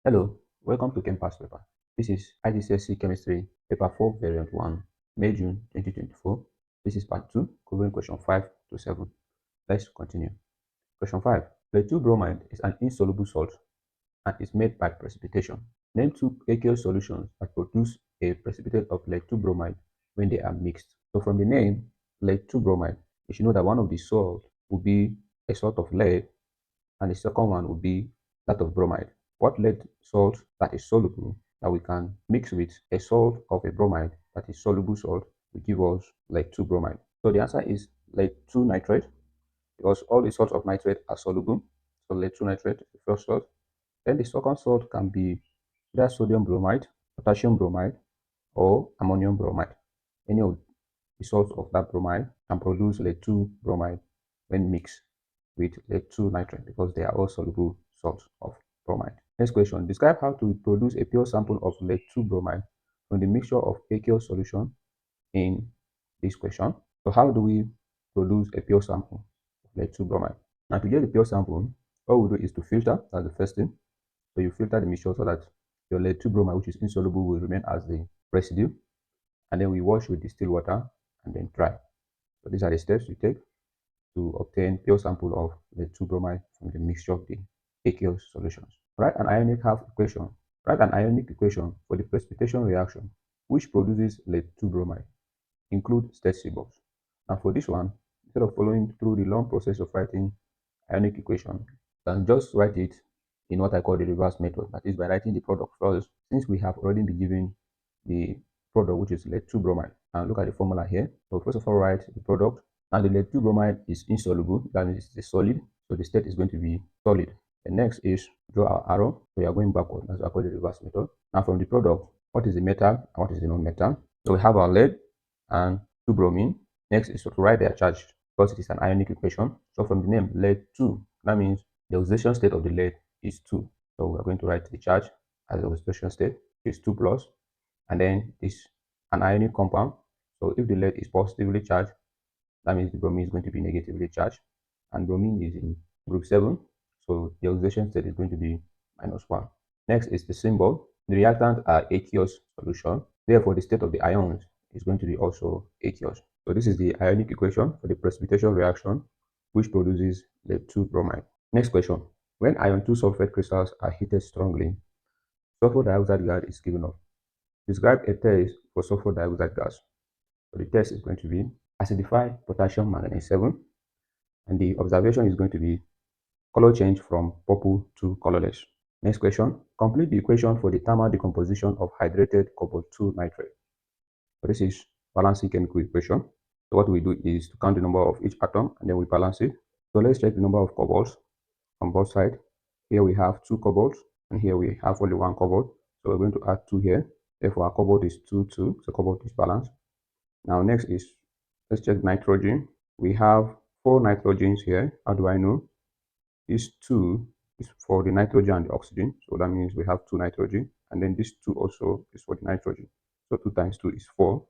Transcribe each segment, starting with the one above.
Hello, welcome to Campus Paper. This is IGCSE Chemistry, Paper 4, Variant 1, May June 2024. This is part 2, covering question 5 to 7. Let's continue. Question 5. Lead-2 bromide is an insoluble salt and is made by precipitation. Name two aqueous solutions that produce a precipitate of lead-2 bromide when they are mixed. So from the name, lead-2 bromide, you should know that one of the salts will be a salt of lead and the second one will be that of bromide. What lead salt that is soluble that we can mix with a salt of a bromide that is soluble salt will give us lead-2 bromide. So the answer is lead-2 nitrate because all the salts of nitrate are soluble. So lead-2 nitrate is the first salt. Then the second salt can be either sodium bromide, potassium bromide, or ammonium bromide. Any of the salts of that bromide can produce lead-2 bromide when mixed with lead-2 nitrate because they are all soluble salts of bromide. Next question. Describe how to produce a pure sample of lead-2 bromide from the mixture of aqueous solution in this question. So how do we produce a pure sample of lead-2 bromide? Now to get the pure sample, all we do is to filter. That's the first thing. So you filter the mixture so that your lead-2 bromide, which is insoluble, will remain as the residue. And then we wash with distilled water and then dry. So these are the steps you take to obtain pure sample of lead-2 bromide from the mixture of the aqueous solutions. Write an ionic half equation. Write an ionic equation for the precipitation reaction which produces lead-2 bromide. Include state symbols. And for this one, instead of following through the long process of writing ionic equation, you can just write it in what I call the reverse method. That is by writing the product first, since we have already been given the product, which is lead-2 bromide. And look at the formula here. So first of all, write the product. And the lead-2 bromide is insoluble. That means it's a solid. So the state is going to be solid. The next is draw our arrow. So we are going backward. That's what I call the reverse method. Now from the product, what is the metal and what is the non-metal? So we have our lead and 2 bromine. Next is to write their charge because it is an ionic equation. So from the name lead-2, that means the oxidation state of the lead is 2. So we are going to write the charge as the oxidation state is 2 plus, and then this an ionic compound. So if the lead is positively charged, that means the bromine is going to be negatively charged, and bromine is in group 7. So the oxidation state is going to be -1. Next is the symbol. The reactants are aqueous solution. Therefore, the state of the ions is going to be also aqueous. So this is the ionic equation for the precipitation reaction, which produces lead-2 bromide. Next question. When iron 2 sulfate crystals are heated strongly, sulfur dioxide gas is given off. Describe a test for sulfur dioxide gas. So the test is going to be acidify potassium manganese 7, and the observation is going to be color change from purple to colorless. Next question. Complete the equation for the thermal decomposition of hydrated cobalt-2 nitrate. So this is balancing chemical equation. So what we do is to count the number of each atom and then we balance it. So let's check the number of cobalts on both sides. Here we have 2 cobalts and here we have only 1 cobalt. So we're going to add 2 here. Therefore our cobalt is 2, 2. So cobalt is balanced. Now next is, let's check nitrogen. We have 4 nitrogens here. How do I know? This 2 is for the nitrogen and the oxygen. So that means we have 2 nitrogen. And then this 2 also is for the nitrogen. So 2 times 2 is 4.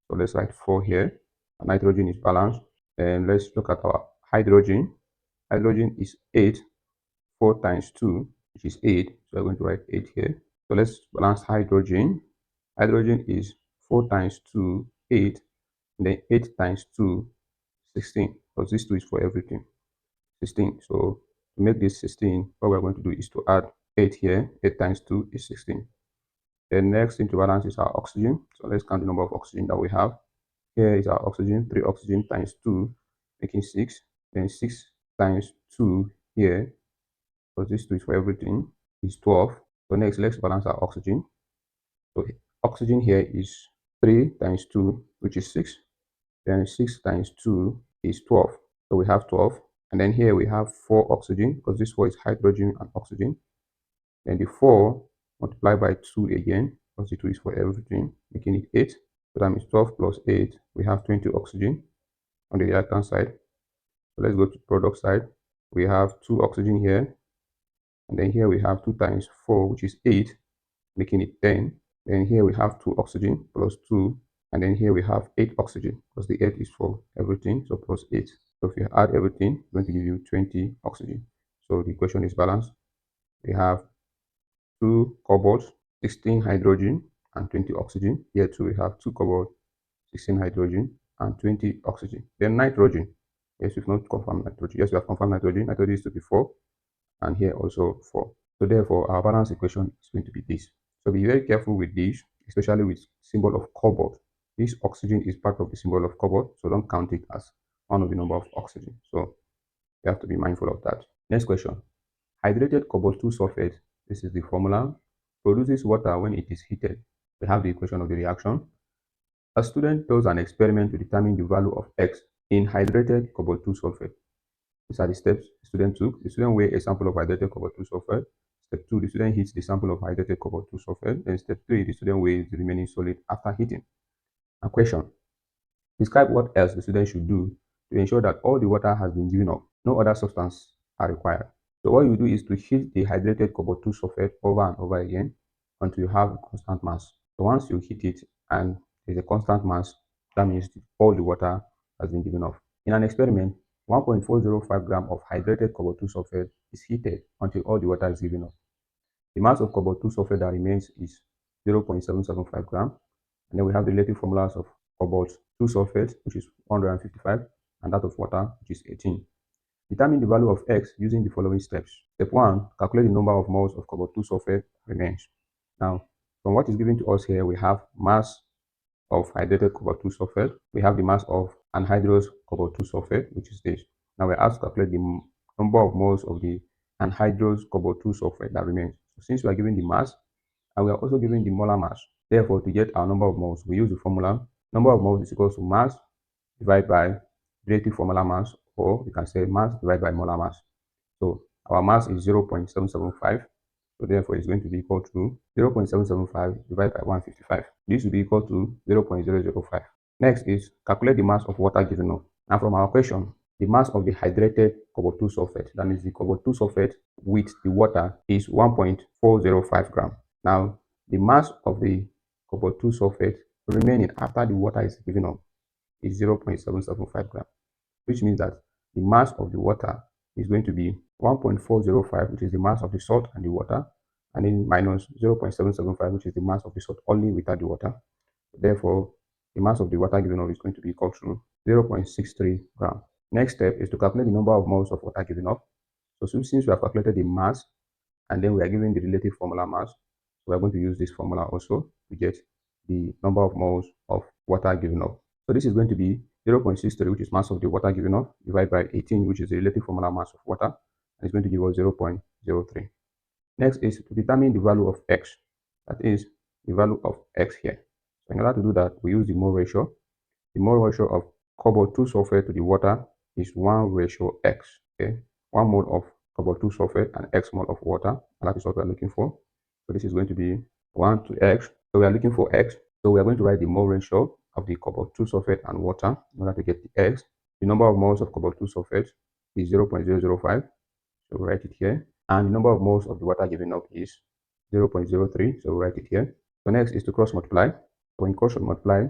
So let's write 4 here. And nitrogen is balanced. And let's look at our hydrogen. Hydrogen is 8. 4 times 2, which is 8. So we're going to write 8 here. So let's balance hydrogen. Hydrogen is 4 times 2, 8. And then 8 times 2, 16. Because this 2 is for everything. 16. So to make this 16, what we're going to do is to add 8 here. 8 times 2 is 16. The next thing to balance is our oxygen. So let's count the number of oxygen that we have. Here is our oxygen. 3 oxygen times 2, making 6. Then 6 times 2 here, because this 2 is for everything, is 12. So next, let's balance our oxygen. So oxygen here is 3 times 2, which is 6. Then 6 times 2 is 12. So we have 12. And then here we have 4 oxygen, because this 4 is hydrogen and oxygen. Then the 4 multiplied by 2 again, because the 2 is for everything, making it 8. So that means 12 plus 8, we have 20 oxygen on the reactant side. So let's go to product side. We have 2 oxygen here. And then here we have 2 times 4, which is 8, making it 10. Then here we have 2 oxygen plus 2. And then here we have 8 oxygen, because the 8 is for everything, so plus 8. So if you add everything, it's going to give you 20 oxygen. So the equation is balanced. We have 2 cobalt, 16 hydrogen, and 20 oxygen. Here too we have 2 cobalt, 16 hydrogen, and 20 oxygen. Then nitrogen. Yes, we've not confirmed nitrogen. Yes, we have confirmed nitrogen. Nitrogen is to be 4, and here also 4. So therefore, our balance equation is going to be this. So be very careful with this, especially with symbol of cobalt. This oxygen is part of the symbol of cobalt, so don't count it as one of the number of oxygen. So you have to be mindful of that. Next question. Hydrated cobalt 2 sulfate, this is the formula, produces water when it is heated. We have the equation of the reaction. A student does an experiment to determine the value of X in hydrated cobalt 2 sulfate. These are the steps the student took. The student weighed a sample of hydrated cobalt 2 sulfate. Step 2, the student heats the sample of hydrated cobalt 2 sulfate. Then step 3, the student weighs the remaining solid after heating. A question. Describe what else the student should do to ensure that all the water has been given up. No other substance are required. So what you do is to heat the hydrated cobalt 2 sulfate over and over again until you have a constant mass. So once you heat it and there's a constant mass, that means all the water has been given off. In an experiment, 1.405 gram of hydrated cobalt 2 sulfate is heated until all the water is given off. The mass of cobalt 2 sulfate that remains is 0.775 gram. And then we have the relative formulas of cobalt 2 sulfate, which is 155, and that of water, which is 18. Determine the value of X using the following steps. Step 1, calculate the number of moles of cobalt 2 sulfate remains. Now, from what is given to us here, we have mass of hydrated cobalt 2 sulfate. We have the mass of anhydrous cobalt 2 sulfate, which is this. Now we're asked to calculate the number of moles of the anhydrous cobalt 2 sulfate that remains. So since we are given the mass, and we are also given the molar mass, therefore to get our number of moles, we use the formula number of moles is equal to mass divided by relative formula mass, or we can say mass divided by molar mass. So our mass is 0.775. So therefore, it's going to be equal to 0.775 divided by 155. This will be equal to 0.005. Next is calculate the mass of water given off. Now from our question, the mass of the hydrated cobalt 2 sulfate, that is the cobalt 2 sulfate with the water, is 1.405 gram. Now the mass of the cobalt 2 sulfate remaining after the water is given off is 0.775 gram, which means that the mass of the water is going to be 1.405, which is the mass of the salt and the water, and then minus 0.775, which is the mass of the salt only without the water. Therefore, the mass of the water given off is going to be equal to 0.63 gram. Next step is to calculate the number of moles of water given off. So since we have calculated the mass and then we are given the relative formula mass, we are going to use this formula also to get the number of moles of water given off. So this is going to be 0.63, which is mass of the water given off, divided by 18, which is the relative formula mass of water, and it's going to give us 0.03. Next is to determine the value of X, that is the value of X here. So in order to do that, we use the mole ratio. The mole ratio of cobalt 2 sulfate to the water is 1:X. Okay, 1 mole of cobalt 2 sulfate and X mole of water, and that is what we are looking for. So this is going to be 1 to X. So we are looking for X. So we are going to write the mole ratio of the cobalt 2 sulfate and water in order to get the X. The number of moles of cobalt 2 sulfate is 0.005. So we write it here. And the number of moles of the water given up is 0.03. So we write it here. So next is to cross multiply. So when you cross multiply,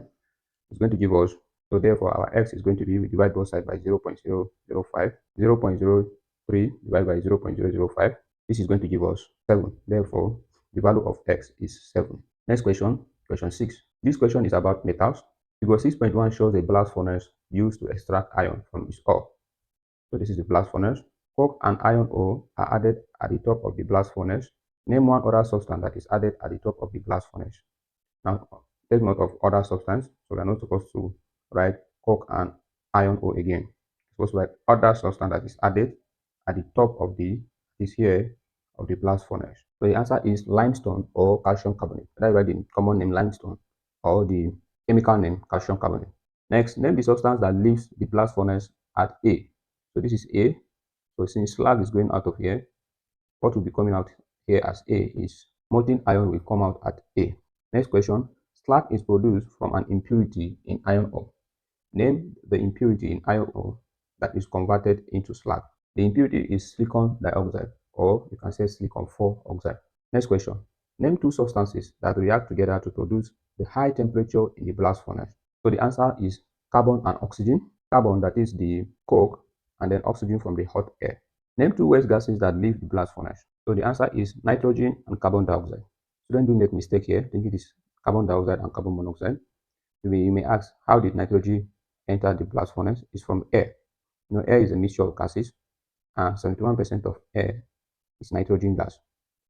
it's going to give us, so therefore our X is going to be, we divide both sides by 0.005. 0.03 divided by 0.005. This is going to give us 7. Therefore, the value of X is 7. Next question, question 6. This question is about metals. Figure 6.1 shows a blast furnace used to extract iron from its ore. So this is the blast furnace. Coke and iron ore are added at the top of the blast furnace. Name one other substance that is added at the top of the blast furnace. Now, take note of other substance. So we are not supposed to write coke and iron ore again. We're supposed to write other substance that is added at the top of the blast furnace. So the answer is limestone or calcium carbonate. That's why the common name limestone or the chemical name calcium carbonate. Next, name the substance that leaves the blast furnace at A. So this is A. So since slag is going out of here, what will be coming out here as A is molten iron will come out at A. Next question, slag is produced from an impurity in iron ore. Name the impurity in iron ore that is converted into slag. The impurity is silicon dioxide, or you can say silicon 4 oxide. Next question, name two substances that react together to produce the high temperature in the blast furnace. So the answer is carbon and oxygen. Carbon, that is the coke, and then oxygen from the hot air. Name two waste gases that leave the blast furnace. So the answer is nitrogen and carbon dioxide. Students do make mistake here, thinking it is carbon dioxide and carbon monoxide. You may ask, how did nitrogen enter the blast furnace? It's from air. Air is a mixture of gases, and 71% of air is nitrogen gas.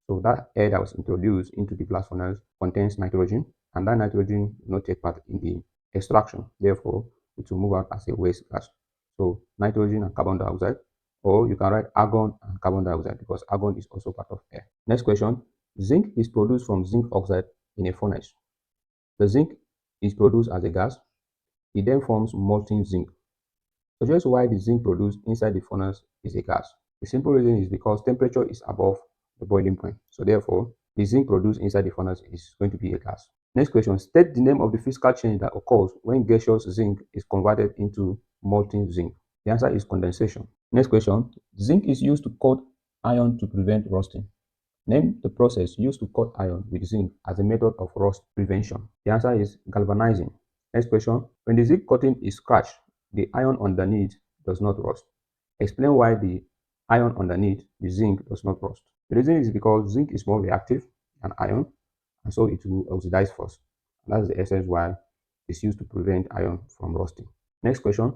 So that air that was introduced into the blast furnace contains nitrogen, and that nitrogen will not take part in the extraction. Therefore, it will move out as a waste gas. So nitrogen and carbon dioxide, or you can write argon and carbon dioxide because argon is also part of air. Next question, zinc is produced from zinc oxide in a furnace. The zinc is produced as a gas. It then forms molten zinc. Suggest why the zinc produced inside the furnace is a gas. The simple reason is because temperature is above the boiling point. So therefore, the zinc produced inside the furnace is going to be a gas. Next question, state the name of the physical change that occurs when gaseous zinc is converted into molten zinc. The answer is condensation. Next question, zinc is used to coat iron to prevent rusting. Name the process used to cut iron with zinc as a method of rust prevention. The answer is galvanizing. Next question. When the zinc coating is scratched, the iron underneath does not rust. Explain why the iron underneath the zinc does not rust. The reason is because zinc is more reactive than iron, and so it will oxidize first. And that's the essence why it's used to prevent iron from rusting. Next question.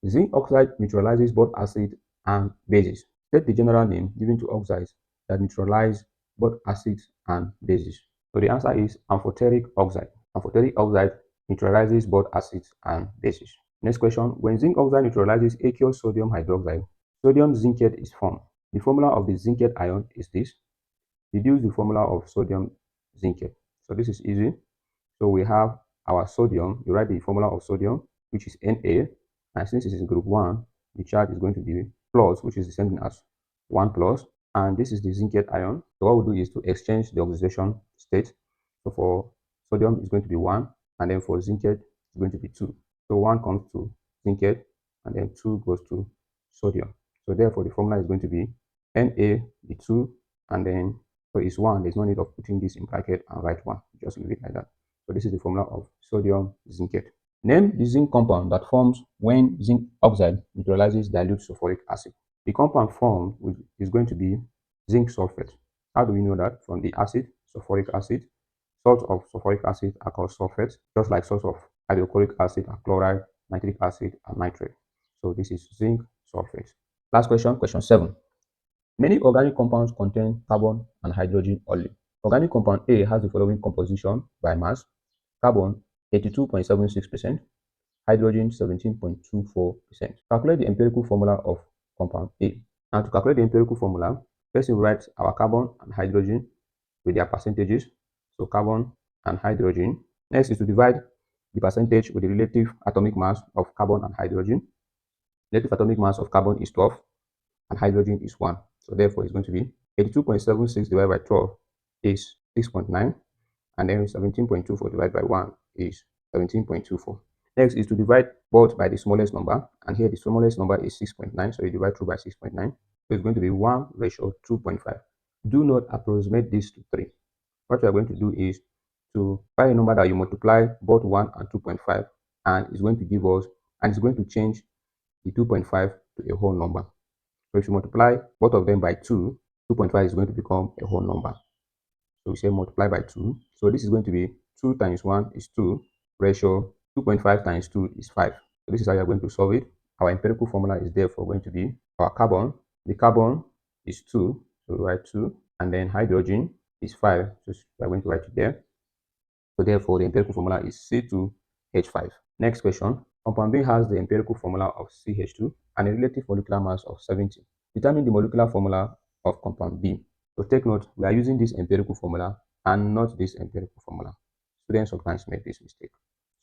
Zinc oxide neutralizes both acid and bases. State the general name given to oxides that neutralize both acids and bases. So the answer is amphoteric oxide. Amphoteric oxide neutralizes both acids and bases. Next question, when zinc oxide neutralizes aqueous sodium hydroxide, sodium zincate is formed. The formula of the zincate ion is this. Deduce the formula of sodium zincate. So this is easy. So we have our sodium, you write the formula of sodium, which is Na, and since it is group 1, the charge is going to be plus, which is the same thing as 1 plus, and this is the zincate ion. So what we'll do is to exchange the oxidation state. So for sodium is going to be 1, and then for zincate it's going to be 2. So 1 comes to zincate, and then 2 goes to sodium. So therefore the formula is going to be Na, the 2, and then so it's 1. There's no need of putting this in bracket and write 1. Just leave it like that. So this is the formula of sodium zincate. Name the zinc compound that forms when zinc oxide neutralizes dilute sulfuric acid. The compound formed is going to be zinc sulfate. How do we know that? From the acid, sulfuric acid. Salts of sulfuric acid are called sulfates, just like salts of hydrochloric acid are chloride, nitric acid, and nitrate. So this is zinc sulfate. Last question, question 7. Many organic compounds contain carbon and hydrogen only. Organic compound A has the following composition by mass: carbon 82.76%, hydrogen 17.24%. Calculate the empirical formula of compound A. Now to calculate the empirical formula, first we write our carbon and hydrogen with their percentages. So carbon and hydrogen. Next is to divide the percentage with the relative atomic mass of carbon and hydrogen. Relative atomic mass of carbon is 12 and hydrogen is 1. So therefore it's going to be 82.76 divided by 12 is 6.9, and then 17.24 divided by 1 is 17.24. Next is to divide both by the smallest number, and here the smallest number is 6.9, so you divide through by 6.9. So it's going to be 1:2.5. Do not approximate this to 3. What you are going to do is to find a number that you multiply both 1 and 2.5, and it's going to give us, and it's going to change the 2.5 to a whole number. So if you multiply both of them by 2, 2.5 is going to become a whole number. So we say multiply by 2. So this is going to be 2 times 1 is 2, ratio 2.5 times 2 is 5. So this is how you're going to solve it. Our empirical formula is therefore going to be our carbon. The carbon is 2, so we write 2, and then hydrogen is 5, so we're going to write it there. So therefore the empirical formula is C2H5. Next question. Compound B has the empirical formula of CH2 and a relative molecular mass of 70. Determine the molecular formula of compound B. So take note, we are using this empirical formula and not this empirical formula. Students sometimes make this mistake.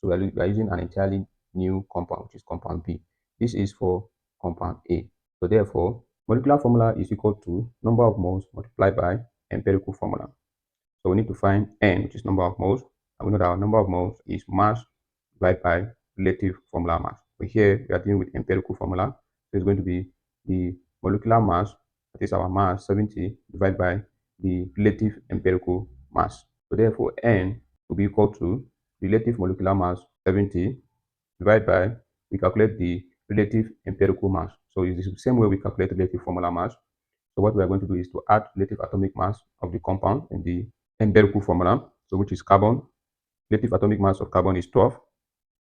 So we are using an entirely new compound, which is compound B. This is for compound A. So therefore, molecular formula is equal to number of moles multiplied by empirical formula. So we need to find N, which is number of moles. And we know that our number of moles is mass divided by relative formula mass. But here we are dealing with empirical formula. So it's going to be the molecular mass, that is our mass, 70, divided by the relative empirical mass. So therefore N will be equal to relative molecular mass 70 divided by, we calculate the relative empirical mass. So it's the same way we calculate relative formula mass. So what we are going to do is to add relative atomic mass of the compound in the empirical formula, so which is carbon. Relative atomic mass of carbon is 12.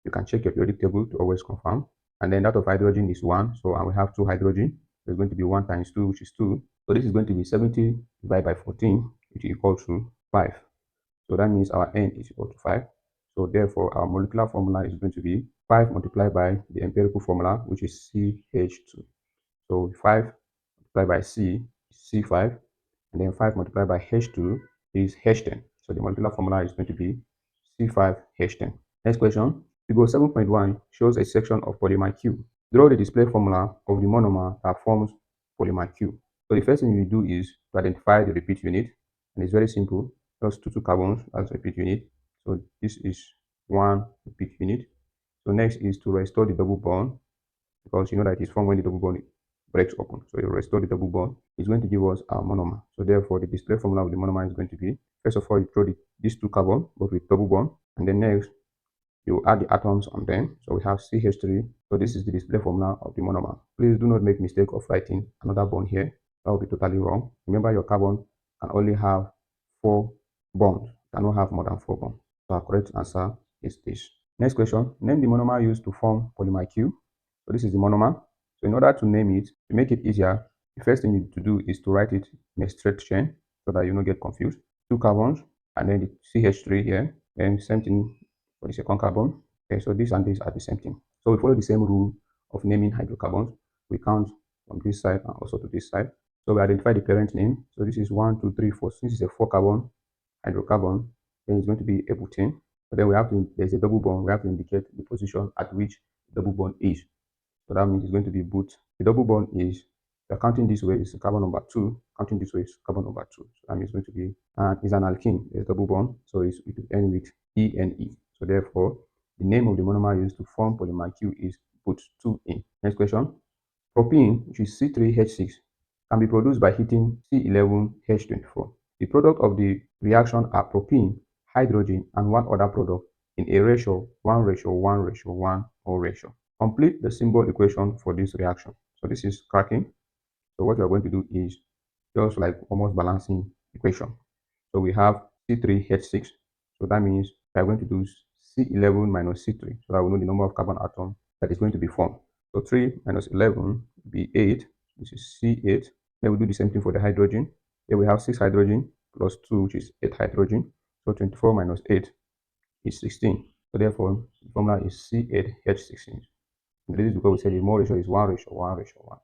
You can check your periodic table to always confirm. And then that of hydrogen is 1. So and we have 2 hydrogen. So it's going to be 1 times 2, which is 2. So this is going to be 70 divided by 14, which is equal to 5. So that means our n is equal to 5. So therefore, our molecular formula is going to be 5 multiplied by the empirical formula, which is CH2. So 5 multiplied by C is C5, and then 5 multiplied by H2 is H10. So the molecular formula is going to be C5H10. Next question. Figure 7.1 shows a section of polymer Q. Draw the display formula of the monomer that forms polymer Q. So the first thing you do is to identify the repeat unit, and it's very simple. Just two carbons as repeat unit. So this is one repeat unit. So next is to restore the double bond, because you know that it is formed when the double bond breaks open. So you restore the double bond. It's going to give us our monomer. So therefore, the display formula of the monomer is going to be, first of all, you throw these two carbons, both with double bond, and then next, you add the atoms on them. So we have CH3. So this is the display formula of the monomer. Please do not make mistake of writing another bond here. That will be totally wrong. Remember, your carbon can only have 4 bonds. It cannot have more than 4 bonds. So our correct answer is this. Next question. Name the monomer used to form polymer Q. So this is the monomer. So in order to name it, to make it easier, the first thing you need to do is to write it in a straight chain so that you don't get confused. 2 carbons and then the CH3 here. Then same thing for the second carbon. Okay, so this and this are the same thing. So we follow the same rule of naming hydrocarbons. We count from this side and also to this side. So we identify the parent name. So this is 1, 2, 3, 4. Since it's a 4 carbon hydrocarbon, then it's going to be a butane. But then we have to, there's a double bond. We have to indicate the position at which the double bond is. So that means it's going to be but. The double bond is, we're counting this way, is carbon number 2. Counting this way is carbon number 2. So that means it's going to be, and it's an alkene, it's a double bond. So it will end with ENE. So therefore, the name of the monomer used to form polymer Q is but2ene. Next question. Propene, which is C3H6, can be produced by heating C11H24. The product of the reaction are propene, hydrogen, and one other product in a ratio 1:1:1 or ratio. Complete the symbol equation for this reaction. So this is cracking. So what we are going to do is just like almost balancing equation. So we have C3H6. So that means we are going to do C11 minus C3, so that we know the number of carbon atoms that is going to be formed. So 3 minus 11 will be 8. This is C8. Then we do the same thing for the hydrogen. Here we have 6 hydrogen plus 2, which is 8 hydrogen. So 24 minus 8 is 16. So therefore, the formula is C8H16. This is because we said the mole ratio is 1:1:1.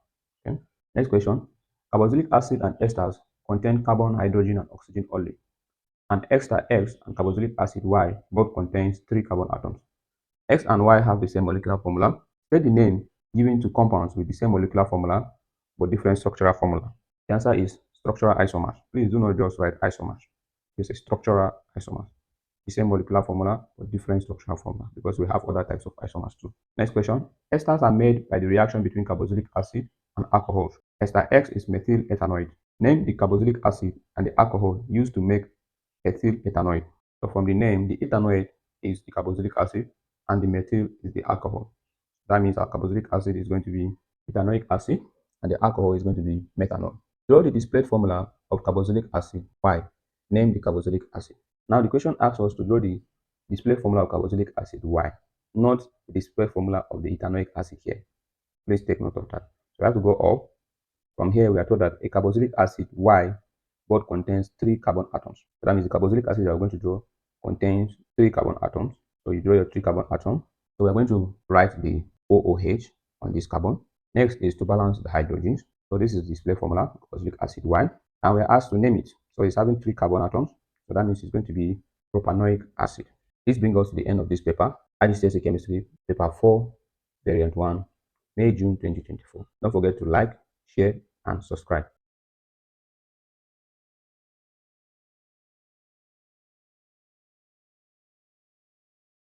Okay. Next question. Carboxylic acid and esters contain carbon, hydrogen, and oxygen only. And ester X and carboxylic acid Y both contains 3 carbon atoms. X and Y have the same molecular formula. State the name given to compounds with the same molecular formula but different structural formula. The answer is structural isomers. Please do not just write isomers. It's a structural isomers. The same molecular formula but different structural formula, because we have other types of isomers too. Next question. Esters are made by the reaction between carboxylic acid and alcohol. Ester X is methyl ethanoid. Name the carboxylic acid and the alcohol used to make ethyl ethanoid. So from the name, the ethanoid is the carboxylic acid and the methyl is the alcohol. That means our carboxylic acid is going to be ethanoic acid and the alcohol is going to be methanol. Draw the displayed formula of carboxylic acid Y. Name the carboxylic acid. Now the question asks us to draw the display formula of carboxylic acid Y, not the display formula of the ethanoic acid here. Please take note of that. So we have to go up. From here, we are told that a carboxylic acid Y both contains 3 carbon atoms. So that means the carboxylic acid that we're going to draw contains 3 carbon atoms. So you draw your 3 carbon atoms. So we're going to write the OOH on this carbon. Next is to balance the hydrogens. So this is the display formula, carboxylic acid Y. And we're asked to name it. So it's having 3 carbon atoms. So that means it's going to be propanoic acid. This brings us to the end of this paper, IGCSE Chemistry, paper 4, variant 1, May, June 2024. Don't forget to like, share, and subscribe.